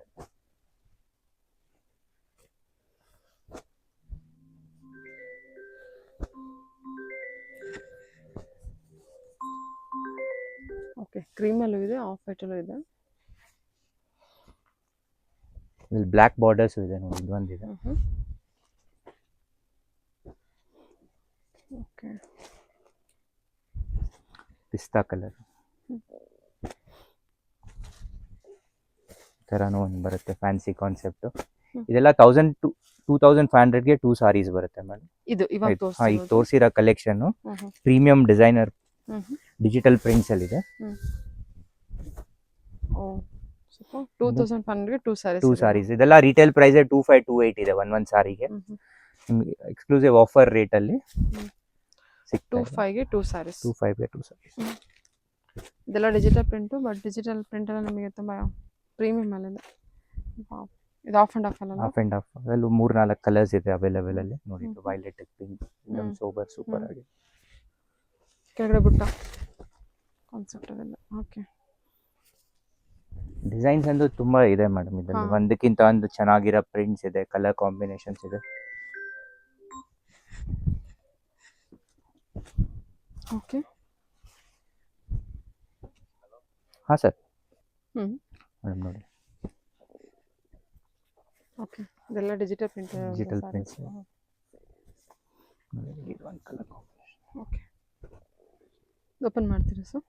ಓಕೆ. ಕ್ರೀಮಲ್ಲೂ ಇದೆ, ಆಫ್ ವೈಟಲ್ಲೂ ಇದೆ. ಇಲ್ಲಿ ಬ್ಲ್ಯಾಕ್ ಬಾರ್ಡರ್ಸ್ ಇದೆ ನೋಡಿ, ಇದೊಂದಿದೆ. ಓಕೆ. ಪಿಸ್ತಾ ಕಲರ್ ಥರನೂ ಒಂದು ಬರುತ್ತೆ, ಫ್ಯಾನ್ಸಿ ಕಾನ್ಸೆಪ್ಟು. ಇದೆಲ್ಲ 1000-2500ಗೆ 2 ಸಾರೀಸ್ ಬರುತ್ತೆ ಮೇಡಮ್. ಇದು ಇವಾಗ ಈಗ ತೋರಿಸಿರೋ ಕಲೆಕ್ಷನ್ನು ಪ್ರೀಮಿಯಂ ಡಿಸೈನರ್ ಡಿಜಿಟಲ್ ಪ್ರಿಂಟ್ಸಲ್ಲಿದೆ. 2500ಗೆ 2 ಸಾರೀಸ್. ಇದೆಲ್ಲ ರಿಟೇಲ್ ಪ್ರೈಸೇ 2500-2800 ಇದೆ ಒಂದೊಂದು ಸಾರಿಗೆ. ನಿಮಗೆ ಎಕ್ಸ್ಕ್ಲೂಸಿವ್ ಆಫರ್ ರೇಟಲ್ಲಿ 25ಗೆ 2 ಸ್ಯಾರೀಸ್. 25ಗೆ 2 ಸಾರೀಸ್. ಇದೆಲ್ಲ ಡಿಜಿಟಲ್ ಪ್ರಿಂಟು, ಬಟ್ ಡಿಜಿಟಲ್ ಪ್ರಿಂಟೆಲ್ಲ ನಿಮಗೆ ತುಂಬ ಪ್ರೀಮಿಯಮ್ ಅಲ್ಲಿದೆ. ಇದು ಆಫ್ ಆ್ಯಂಡ್ ಆಫ್ ಅಲ್ಲ? Of and of. ಅದರಲ್ಲೂ 3-4 ಕಲರ್ಸ್ ಇದೆ ಅವೈಲೇಬಲ್ ಅಲ್ಲಿ ನೋಡಿ. ವೈಲೆಟ್, ಪಿಂಕ್, ಸೂಪರ್ ಆಗಿ. ಕೆಳಗಡೆ ಬುಟ್ಟ ಕಾನ್ಸೆಪ್ಟ್ ಅದೆಲ್ಲ. ಓಕೆ. ಡಿಸೈನ್ಸ್ ಅಂತೂ ತುಂಬಾ ಇದೆ ಮೇಡಮ್ ಇದರಲ್ಲಿ. ಹಾ. ಒಂದಕ್ಕಿಂತ ಒಂದು ಚೆನ್ನಾಗಿರೋ ಪ್ರಿಂಟ್ಸ್ ಇದೆ, ಕಲರ್ ಕಾಂಬಿನೇಷನ್ಸ್ ಇದೆ. ಓಕೆ. ಹಾ ಸರ್. ಹ್ಮ್. ಮೇಡಮ್ ನೋಡಿ, ಓಕೆ. ಇದೆಲ್ಲ ಡಿಜಿಟಲ್ ಪ್ರಿಂಟ್. Digital prints. ಇದು ಒಂದು ಕಲರ್ ಕಾಂಬಿನೇಷನ್. ಓಕೆ. ಓಪನ್ ಮಾಡ್ತೀರಾ ಸರ್?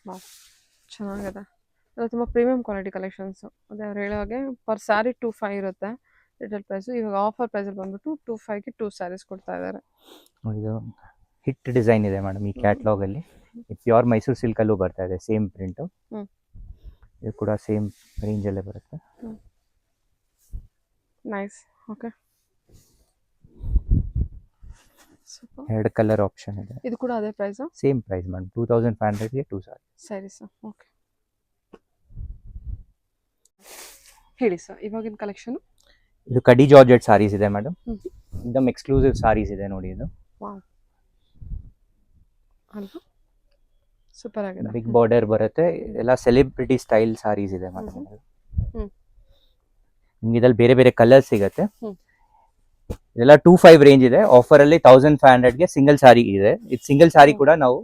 ವಾವ್, ಚೆನ್ನಾಗಿದೆ. ಅದು ತುಂಬ ಪ್ರೀಮಿಯಂ ಕ್ವಾಲಿಟಿ ಕಲೆಕ್ಷನ್ಸು. ಅದೇ ಅವ್ರು ಹೇಳೋ ಹಾಗೆ ಪರ್ ಸ್ಯಾರಿ 2,500 ಇರುತ್ತೆ ರಿಟೇಲ್ ಪ್ರೈಸು. ಇವಾಗ ಆಫರ್ ಪ್ರೈಸಲ್ಲಿ ಬಂದ್ಬಿಟ್ಟು 2,500ಗೆ 2 ಸ್ಯಾರೀಸ್ ಕೊಡ್ತಾ ಇದ್ದಾರೆ. ಇದು ಹಿಟ್ ಡಿಸೈನ್ ಇದೆ ಮೇಡಮ್ ಈ ಕ್ಯಾಟ್ಲಾಗ್ ಅಲ್ಲಿ. ಪ್ಯೂರ್ ಮೈಸೂರು ಸಿಲ್ಕ್ ಅಲ್ಲೂ ಬರ್ತಾ ಇದೆ ಸೇಮ್ ಪ್ರಿಂಟ್. ಹ್ಮ್. ಇದು ಕೂಡ ಸೇಮ್ ರೇಂಜ್ ಅಲ್ಲೇ ಬರುತ್ತೆ. Nice. Okay. Super. 2 colour option ಇದೆ. ಇದು ಕೂಡ ಅದೇ ಪ್ರೈಸು? ಸೇಮ್ ಪ್ರೈಸ್ ಮೇಡಮ್, 2,500ಗೆ 2 ಸಾರಿ. ಸರಿ ಸರ್. ಓಕೆ. ಹೇಳಿ ಸರ್ ಇವಾಗಿನ ಕಲೆಕ್ಷನ್. ಇದು ಕಡಿ ಜಾರ್ಜೆಟ್ ಸಾರೀಸ್ ಇದೆ ಮೇಡಮ್. ಹ್ಮ್. एकदम ಎಕ್ಸ್ಕ್ಲೂಸಿವ್ ಸಾರೀಸ್ ಇದೆ ನೋಡಿ. ಇದು ವಾವ್ ಅಲ್ವಾ, ಸೂಪರ್ ಆಗಿದೆ. ಬಿಗ್ ಬಾರ್ಡರ್ ಬರುತ್ತೆ. ಎಲ್ಲ ಸೆಲೆಬ್ರಿಟಿ ಸ್ಟೈಲ್ ಸಾರೀಸ್ ಇದೆ ಮೇಡಮ್. ಹ್ಮ್. ನಿಮ್ಗೆ ಇದ್ರಲ್ಲಿ ಬೇರೆ ಬೇರೆ ಕಲರ್ಸ್ ಸಿಗುತ್ತೆ. ಹ್ಮ್. ಇದೆಲ್ಲ 2,500 ರೇಂಜ್ ಇದೆ. ಆಫರ್ ಅಲ್ಲಿ 1,500ಗೆ ಸಿಂಗಲ್ ಸಾರಿ ಇದೆ. ಇದು ಸಿಂಗಲ್ ಸಾರಿ ಕೂಡ ನಾವು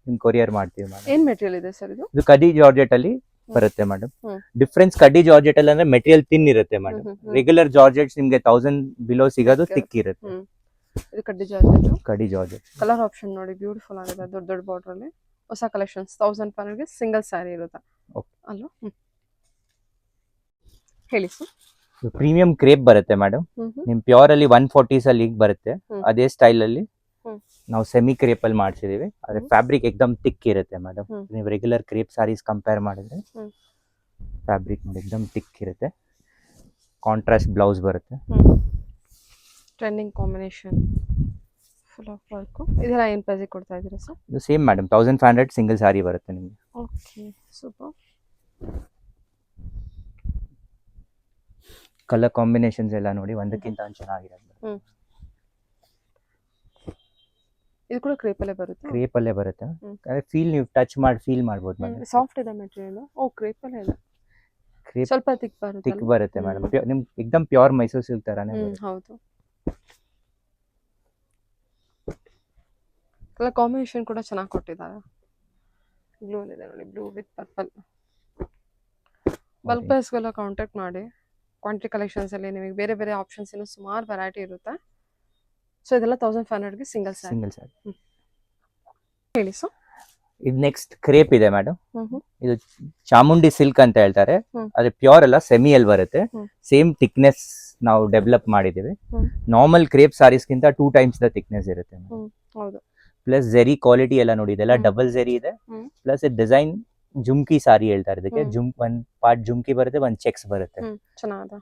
ನಿಮ್ ಕೊರಿಯರ್ ಮಾಡ್ತೀವಿ ಮೇಡಮ್. ಏನ್ ಮೆಟೀರಿಯಲ್ ಇದೆ ಸರ್ ಇದು? ಇದು ಕಡಿ ಜಾರ್ಜೆಟ್ ಅಲ್ಲಿ ಬರುತ್ತೆ ಮೇಡಮ್. ಹ್ಮ್. ಡಿಫ್ರೆನ್ಸ್ ಕಡಿ ಜಾರ್ಜೆಟ್ ಅಲ್ಲಿ ಅಂದ್ರೆ ಮೆಟೀರಿಯಲ್ ತಿನ್ ಇರುತ್ತೆ ಮೇಡಮ್. ರೆಗ್ಯುಲರ್ ಜಾರ್ಜೆಟ್ಸ್ ನಿಮ್ಗೆ 1,000 ಬಿಲೋ ಸಿಗೋದು ತಿಕ್ ಇರುತ್ತೆ. ಹ್ಮ್. ಇದು ಕಡ್ಡಿ ಜಾರ್ಜೆಟ್. ಕಡಿ ಜಾರ್ಜೆಟ್ ಕಲರ್ ಆಪ್ಷನ್ ನೋಡಿ ಬ್ಯೂಟಿಫುಲ್ ಆಗಿದೆ. ದೊಡ್ಡ ದೊಡ್ಡ ಬಾರ್ಡರ್ ಅಲ್ಲಿ ಹೊಸ ಕಲೆಕ್ಷನ್ಸ್. 1,500ಗೆ ಸಿಂಗಲ್ ಸ್ಯಾರಿ ಇರುತ್ತೆ Okay. ಅಲ್ವಾ? ಹೇಳಿ ಸರ್. ಪ್ರೀಮಿಯಂ ಕ್ರೇಪ್ ಬರುತ್ತೆ ಮೇಡಮ್. ನಿಮ್ ಪ್ಯೂರ್ ಅಲ್ಲಿ 140s ಅಲ್ಲಿ ಈಗ ಬರುತ್ತೆ. ಹ್ಮ್. ಅದೇ ಸ್ಟೈಲ್ ಅಲ್ಲಿ ಹ್ಮ್. ನಾವು ಸೆಮಿ ಕ್ರೇಪ್ ಅಲ್ಲಿ ಮಾಡ್ಸಿದೀವಿ. ಆದ್ರೆ ಫ್ಯಾಬ್ರಿಕ್ ಎಕ್ದಮ್ ತಿಕ್ ಇರುತ್ತೆ ಮೇಡಮ್. ಹ್ಮ್. ನೀವು ರೆಗ್ಯುಲರ್ ಕ್ರೇಪ್ ಸಾರೀಸ್ ಕಂಪೇರ್ ಮಾಡಿದ್ರೆ ಹ್ಮ್. ಫ್ಯಾಬ್ರಿಕ್ ನೋಡಿ ಎಕ್ದಮ್ ತಿಕ್ ಇರುತ್ತೆ. ಕಾಂಟ್ರಾಸ್ಟ್ ಬ್ಲೌಸ್ ಬರುತ್ತೆ. Trending combination full of work. ಇದೆಲ್ಲ ಏನು ಪ್ರೈಸಿಗೆ ಕೊಡ್ತಾ ಇದ್ದೀರಾ ಸರ್? ಇದು ಸೇಮ್ ಮೇಡಮ್ 1,500 ಸಿಂಗಲ್ ಸಾರಿ ಬರುತ್ತೆ ನಿಮಗೆ. Okay, super. ಕಲರ್ ಕಾಂಬಿನೇಷನ್ಸ್ ಎಲ್ಲ ನೋಡಿ ಒಂದಕ್ಕಿಂತ ಒಂದು ಚೆನ್ನಾಗಿರುತ್ತೆ. ಹ್ಮ್. ಇದು ಕೂಡ ಕ್ರೇಪಲ್ಲೇ ಬರುತ್ತೆ? ಕ್ರೇಪ್ ಅಲ್ಲೇ ಬರುತ್ತೆ. ಹ್ಮ್. ಅದೇ ಫೀಲ್ ನೀವು ಟಚ್ ಮಾಡಿ ಫೀಲ್ ಮಾಡ್ಬೋದು ಮೇಡಮ್. ಸಾಫ್ಟ್ ಇದೆ ಮೆಟೀರಿಯಲ್. ಓ, ಕ್ರೇಪಲ್ಲೇ ಇದೆ. ಕ್ರೇಪ್ ಸ್ವಲ್ಪ ತಿಕ್ ಬರುತ್ತೆ. ತಿಕ್ ಬರುತ್ತೆ ಮೇಡಮ್. ನಿಮ್ ಎಕ್ದಮ್ ಪ್ಯೂರ್ ಮೈಸೂರು ಸಿಲ್ಕ್ ತರಾನೇ ಬರುತ್ತೆ. ಹೌದು. ಕಲರ್ ಕಾಂಬಿನೇಷನ್ ಕೂಡ ಚೆನ್ನಾಗಿ ಕೊಟ್ಟಿದ್ದಾರೆ. ಬ್ಲೂ ಇದೆ ನೋಡಿ, ಬ್ಲೂ ವಿತ್ ಪರ್ಪಲ್. ಬಲ್ಕ್ ಪ್ರೈಸ್ಗೆಲ್ಲ ಕಾಂಟ್ಯಾಕ್ಟ್ ಮಾಡಿ. ಕ್ವಾಂಟಿಟಿ ಕಲೆಕ್ಷನ್ಸ್ ಅಲ್ಲಿ ನಿಮಗೆ ಬೇರೆ ಬೇರೆ ಆಪ್ಷನ್ಸ್ ಇನ್ನೂ ಸುಮಾರು ವೆರೈಟಿ ಇರುತ್ತೆ. ಸೊ ಇದೆಲ್ಲ 1,500ಗೆ ಸಿಂಗಲ್ ಸ್ಯಾರಿ. ಸಿಂಗಲ್ ಸಾರಿ. ಹೇಳಿ ಸರ್. ಇದು ನೆಕ್ಸ್ಟ್ ಕ್ರೇಪ್ ಇದೆ ಮೇಡಮ್. ಹ್ಮ್. ಇದು ಚಾಮುಂಡಿ ಸಿಲ್ಕ್ ಅಂತ ಹೇಳ್ತಾರೆ. ಹ್ಮ್. ಅದೇ ಪ್ಯೂರ್ ಅಲ್ಲ, ಸೆಮಿ ಅಲ್ಲಿ ಬರುತ್ತೆ. ಹ್ಮ್. ಸೇಮ್ ಥಿಕ್ನೆಸ್ ನಾವು ಡೆವಲಪ್ ಮಾಡಿದೀವಿ. ಹ್ಮ್. ನಾರ್ಮಲ್ ಕ್ರೇಪ್ ಸಾರೀಸ್ಗಿಂತ 2 times ದ ಥಿಕ್ನೆಸ್ ಇರುತ್ತೆ. ಹೌದು. ಪ್ಲಸ್ ಜೆರಿ ಕ್ವಾಲಿಟಿ ಎಲ್ಲ ನೋಡಿ, ಇದೆಲ್ಲ ಹ್ಮ್. ಡಬಲ್ ಜೆರಿ ಇದೆ. ಹ್ಮ್. ಪ್ಲಸ್ ಡಿಸೈನ್ ಜುಮ್ಕಿ ಸಾರಿ ಹೇಳ್ತಾರೆ ಇದಕ್ಕೆ. ಹ್ಮ್. ಒಂದ್ ಪಾರ್ಟ್ ಜುಮ್ಕಿ ಬರುತ್ತೆ, ಒಂದ್ ಚೆಕ್ಸ್ ಬರುತ್ತೆ. ಚೆನ್ನಾಗಿದೆ.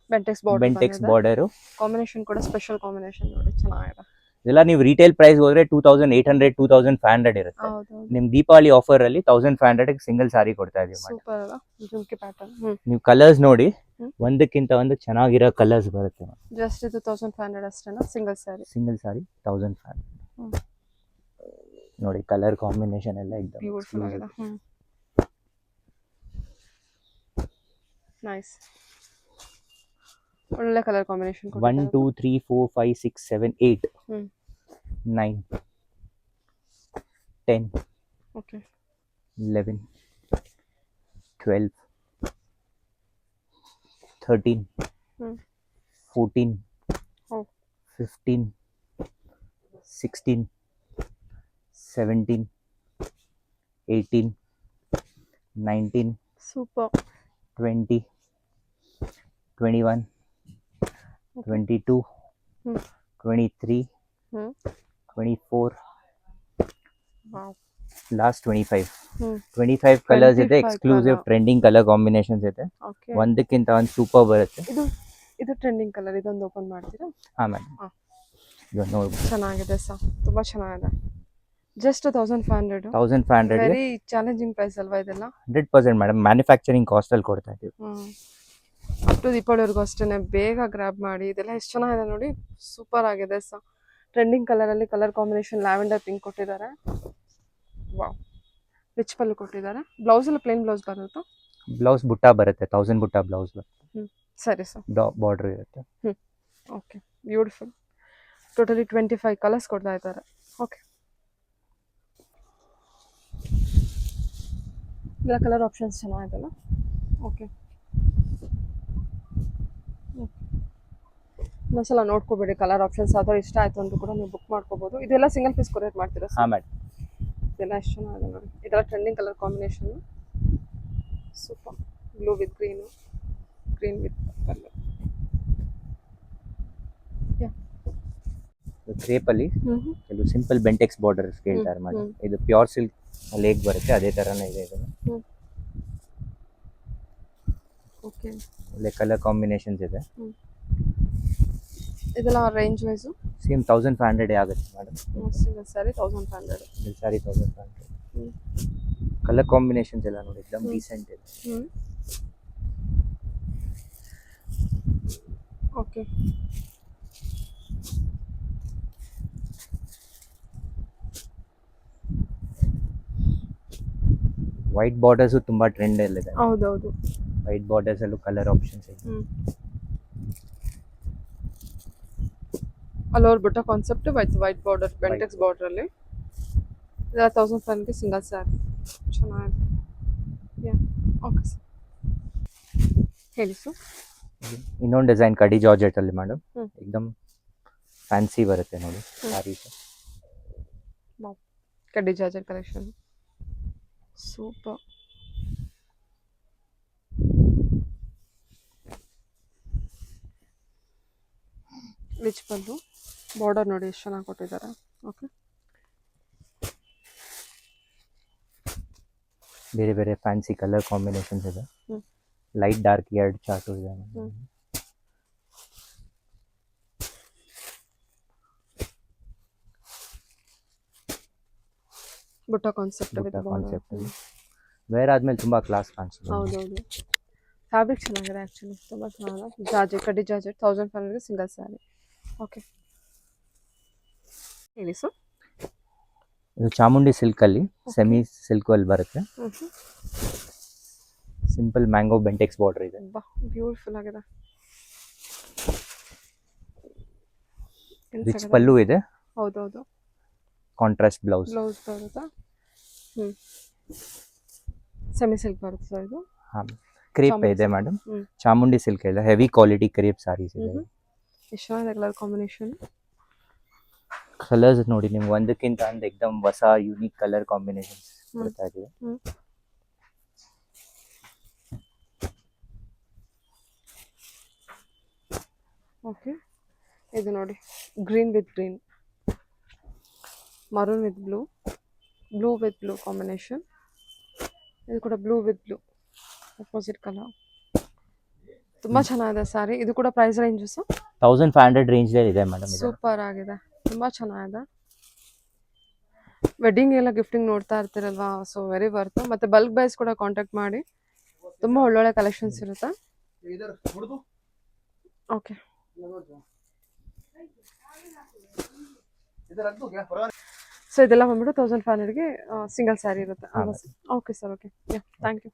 Bentex border. Bentex border. Combination ಕೂಡ ಸ್ಪೆಷಲ್ ಕಾಂಬಿನೇಷನ್ ನೋಡಿ, ಚೆನ್ನಾಗಿದೆ. ಇದೆಲ್ಲ ನೀವು ರಿಟೇಲ್ ಪ್ರೈಸ್ ಹೋದ್ರೆ 2,800 2,500 ಇರುತ್ತೆ. ಹೌದು. ನಿಮ್ ದೀಪಾವಳಿ ಆಫರ್ ಅಲ್ಲಿ 1,500 ಸಿಂಗಲ್ ಸಾರಿ ಕೊಡ್ತಾ ಇದೀವಿ ಮೇಡಮ್. ಸೂಪರ್ ಅಲ್ಲ ಜುಮ್ಕಿ ಪ್ಯಾಟರ್ನ್. ನೀವು ಕಲರ್ಸ್ ನೋಡಿ, ಹ್ಮ್. ಒಂದಕ್ಕಿಂತ ಒಂದು ಚೆನ್ನಾಗಿರೋ ಕಲರ್ಸ್ ಬರುತ್ತೆ. ಜಸ್ಟ್ ಇದು 1,500 ಅಷ್ಟೇನಾ ಸಿಂಗಲ್ ಸ್ಯಾರಿ? ಸಿಂಗಲ್ ಸಾರಿ 1,500. ಹ್ಮ್. ನೋಡಿ ಕಲರ್ ಕಾಂಬಿನೇಷನ್ ಎಲ್ಲ एकदम ಬ್ಯೂಟಿಫುಲ್ ಆಗಿದೆ. ನೈಸ್. ಒಳ್ಳೆ colour combination. 1 2 3 4 5 6 7 8 9 10 okay. 11 12 13 14 15 16 17 18 19 super. 20 21 22 23 24 wow. Last 25 colours ಇದೆ. 25 exclusive colour. Trending colour combinations ಇದೆ. ಓಕೆ. ಒಂದಕ್ಕಿಂತ ಒಂದು ಸೂಪರ್ ಬರುತ್ತೆ. ಇದು ಟ್ರೆಂಡಿಂಗ್ ಕಲರ್. ಇದೊಂದು ಓಪನ್ ಮಾಡ್ತೀರಾ? ಹಾ ಮೇಡಮ್. ಹಾ. ಇವತ್ತು ನೋಡ್ಬೋದು. ಚೆನ್ನಾಗಿದೆ ಸರ್, ತುಂಬಾ ಚೆನ್ನಾಗಿದೆ. ಜಸ್ಟ್ 1,500. 1,500 ವೆರಿ ಚಾಲೆಂಜಿಂಗ್ ಪ್ರೈಸ್ ಅಲ್ವಾ ಇದೆಲ್ಲ? 100% ಮೇಡಮ್ ಮ್ಯಾನುಫ್ಯಾಕ್ಚರಿಂಗ್ ಕಾಸ್ಟ್ ಅಲ್ಲಿ ಕೊಡ್ತಾ ಇದೀವಿ. ಅಪ್ ಟು ದೀಪಾವಳಿವರೆಗೂ ಅಷ್ಟೇ, ಬೇಗ ಗ್ರ್ಯಾಬ್ ಮಾಡಿ. ಇದೆಲ್ಲ ಎಷ್ಟು ಚೆನ್ನಾಗಿದೆ ನೋಡಿ, ಸೂಪರ್ ಆಗಿದೆ. ಟ್ರೆಂಡಿಂಗ್ ಕಲರಲ್ಲಿ ಕಲರ್ ಕಾಂಬಿನೇಷನ್ ಲ್ಯಾವೆಂಡರ್ ಪಿಂಕ್ ಕೊಟ್ಟಿದ್ದಾರೆ. ವಾವ್, ರಿಚ್ ಪಲ್ಲು ಕೊಟ್ಟಿದ್ದಾರೆ. ಬ್ಲೌಸ್ ಎಲ್ಲ ಪ್ಲೇನ್ ಬ್ಲೌಸ್ ಬರುತ್ತಾ? ಬ್ಲೌಸ್ ಬುಟ್ಟ ಬರುತ್ತೆ, 1000 ಬುಟ್ಟ ಬ್ಲೌಸ್ ಸರಿ ಸರ್. ಬಾರ್ಡರ್ ಇರುತ್ತೆ. Okay, beautiful. ಟೋಟಲಿ 25 ಕಲರ್ಸ್ ಕೊಡ್ತಾ ಇದ್ದಾರೆ. ಓಕೆ, ಇಲ್ಲ ಕಲರ್ ಆಪ್ಷನ್ಸ್ ಚೆನ್ನಾಗಿದೆಲ್ಲ. ಓಕೆ, ಇನ್ನೊಂದ್ಸಲ ನೋಡ್ಕೋಬೇಡಿ, ಕಲರ್ ಆಪ್ಷನ್ಸ್ ಯಾವ್ದಾರು ಇಷ್ಟ ಆಯಿತು ಅಂತ ಕೂಡ ನೀವು ಬುಕ್ ಮಾಡ್ಕೋಬೋದು. ಇದೆಲ್ಲ ಸಿಂಗಲ್ ಪೀಸ್ ಕೊರಿಯರ್ ಮಾಡ್ತೀರಾ ಸರ್? ಹಾಂ ಮೇಡಮ್. ಇದೆಲ್ಲ ಎಷ್ಟು ಚೆನ್ನಾಗಿದೆ ನೋಡಿ, ಇದೆಲ್ಲ trending colour combination. Super. Blue with green, green with colour. ಕ್ರೇಪಲ್ಲಿ ಕೆಲವು ಸಿಂಪಲ್ ಬೆಂಟೆಕ್ಸ್ ಬಾರ್ಡರ್ ಕೇಳ್ತಾರೆ ಮೇಡಮ್. ಇದು ಪ್ಯೂರ್ ಸಿಲ್ಕ್ ಲೇಕ್ ಬರುತ್ತೆ, ಅದೇ ಥರನೇ ಇದೆ ಇದು. ಓಕೆ, ಒಳ್ಳೆ ಕಲರ್ ಕಾಂಬಿನೇಷನ್ಸ್ ಇದೆ. ಇದೆಲ್ಲ ರೇಂಜ್ ವೈಸು ಸೇಮ್ 1500 ಆಗುತ್ತೆ madam. Single sari 1500. Single sari 1500. Colour combinations ಎಲ್ಲ ನೋಡಿ एकदम ಡೀಸೆಂಟ್ ಇದೆ. ಓಕೆ, ವೈಟ್ ಬಾರ್ಡರ್ಸ್ ತುಂಬಾ ಟ್ರೆಂಡ್ ಇದೆ. ಹೌದೌದು, ವೈಟ್ ಬಾರ್ಡರ್ಸ್ ಅಲ್ಲೂ ಕಲರ್ ಆಪ್ಷನ್ಸ್ ಇದೆ. ಅಲ್ಲೋರ್ ಬುಟ್ಟ concept white border, Bentex border ಅಲ್ಲಿ. ಇದೆಲ್ಲ 1500ಗೆ ಸಿಂಗಲ್ ಸ್ಯಾರಿ. ಚೆನ್ನಾಗಿದೆ. ಓಕೆ ಸರ್, ಹೇಳಿ ಸರ್. ಇನ್ನೊಂದು ಡಿಸೈನ್ ಕಡಿ ಜಾರ್ಜೆಟ್ ಅಲ್ಲಿ ಮೇಡಮ್, एकदम ಫ್ಯಾನ್ಸಿ ಬರುತ್ತೆ ನೋಡಿ ಸ್ಯಾರೀಸ್. ಕಡ್ಡಿ ಜಾರ್ಜೆಟ್ ಕಲೆಕ್ಷನ್ ಸೂಪರ್. ರಿಚ್ ಬಂದು ಬಾರ್ಡರ್ ನೋಡಿ ಎಷ್ಟು ಚೆನ್ನಾಗಿ ಕೊಟ್ಟಿದ್ದಾರೆ. ಓಕೆ, ಬೇರೆ ಬೇರೆ ಫ್ಯಾನ್ಸಿ ಕಲರ್ ಕಾಂಬಿನೇಷನ್ಸ್ ಇದೆ. ಲೈಟ್ ಡಾರ್ಕ್ ಎರಡು ಚಾರ್ಟು ಇದೆ. ಬುಟ್ಟ ಕಾನ್ಸೆಪ್ಟ್ ಕಾನ್ಸೆಪ್ಟ್ ವೇರ್ ಆದ್ಮೇಲೆ ತುಂಬಾ ಕ್ಲಾಸ್ ಕಾಣಿಸುತ್ತೆ. ಹೌದೌದು, ಫ್ಯಾಬ್ರಿಕ್ ಚೆನ್ನಾಗಿದೆ ಆ್ಯಕ್ಚುಲಿ, ತುಂಬ ಚೆನ್ನಾಗಿದೆ. ಜಾರ್ಜೆಟ್, ಕಡ್ಡಿ ಜಾರ್ಜೆಟ್ 1500ಗೆ ಸಿಂಗಲ್ ಸ್ಯಾರಿ. ಓಕೆ, ಹೇಳಿ ಸರ್. ಇದು ಚಾಮುಂಡಿ ಸಿಲ್ಕ್ ಅಲ್ಲಿ ಸೆಮಿ ಸಿಲ್ಕ್ ಅಲ್ಲಿ ಬರುತ್ತೆ. ಸಿಂಪಲ್ ಮ್ಯಾಂಗೋ ಬೆಂಟೆಕ್ಸ್ ಬಾರ್ಡರ್ ಇದೆ. ಬ್ಯೂಟಿಫುಲ್ ಆಗಿದೆ. ರಿಚ್ ಪಲ್ಲು ಇದೆ. ಹೌದೌದು, ಕಾಂಟ್ರಾಸ್ಟ್ ಬ್ಲೌಸ್ ಬರುತ್ತಾ? ಸೆಮಿ ಸಿಲ್ಕ್ ಬರುತ್ತೆ ಸರ್ ಇದು. ಕ್ರೇಪ್ ಇದೆ ಮೇಡಮ್, ಚಾಮುಂಡಿ ಸಿಲ್ಕ್ ಇದೆ. ಹೆವಿ ಕ್ವಾಲಿಟಿ ಕ್ರೇಪ್ ಸಾರೀಸ್ ಇದೆ. ಎಷ್ಟು ಚೆನ್ನಾಗಿದೆ ಕಲರ್ ಕಾಂಬಿನೇಷನ್. ಕಲರ್ಸ್ ನೋಡಿ ನಿಮ್ಗೆ ಒಂದಕ್ಕಿಂತ ಒಂದು एकदम ಹೊಸ ಯೂನಿಕ್ ಕಲರ್ ಕಾಂಬಿನೇಷನ್ಸ್ ಬರ್ತಾ ಇದೆ. ಓಕೆ, ಇದು ನೋಡಿ green with green, maroon with blue, blue with blue combination. ಇದು ಕೂಡ blue with blue opposite colour. ತುಂಬ ಚೆನ್ನಾಗಿದೆ ಸ್ಯಾರಿ. ಇದು ಕೂಡ ಪ್ರೈಸ್ ರೇಂಜಸ್ 1500 ರೇಂಜ್ ಇದೆ ಮೇಡಮ್. ಸೂಪರ್ ಆಗಿದೆ, ತುಂಬ ಚೆನ್ನಾಗಿದೆ. ವೆಡ್ಡಿಂಗ್ ಎಲ್ಲ ಗಿಫ್ಟಿಂಗ್ ನೋಡ್ತಾ ಇರ್ತೀರಲ್ವಾ, ಸೊ ವೆರಿ ವರ್ತ್. ಮತ್ತೆ ಬಲ್ಕ್ ಬೈಸ್ ಕೂಡ ಕಾಂಟ್ಯಾಕ್ಟ್ ಮಾಡಿ, ತುಂಬ ಒಳ್ಳೊಳ್ಳೆ ಕಲೆಕ್ಷನ್ಸ್ ಇರುತ್ತೆ. ಓಕೆ, ಸೊ ಇದೆಲ್ಲ ಬಂದ್ಬಿಟ್ಟು 1500ಗೆ ಸಿಂಗಲ್ ಸ್ಯಾರಿ ಇರುತ್ತೆ. Okay sir, okay, thank you.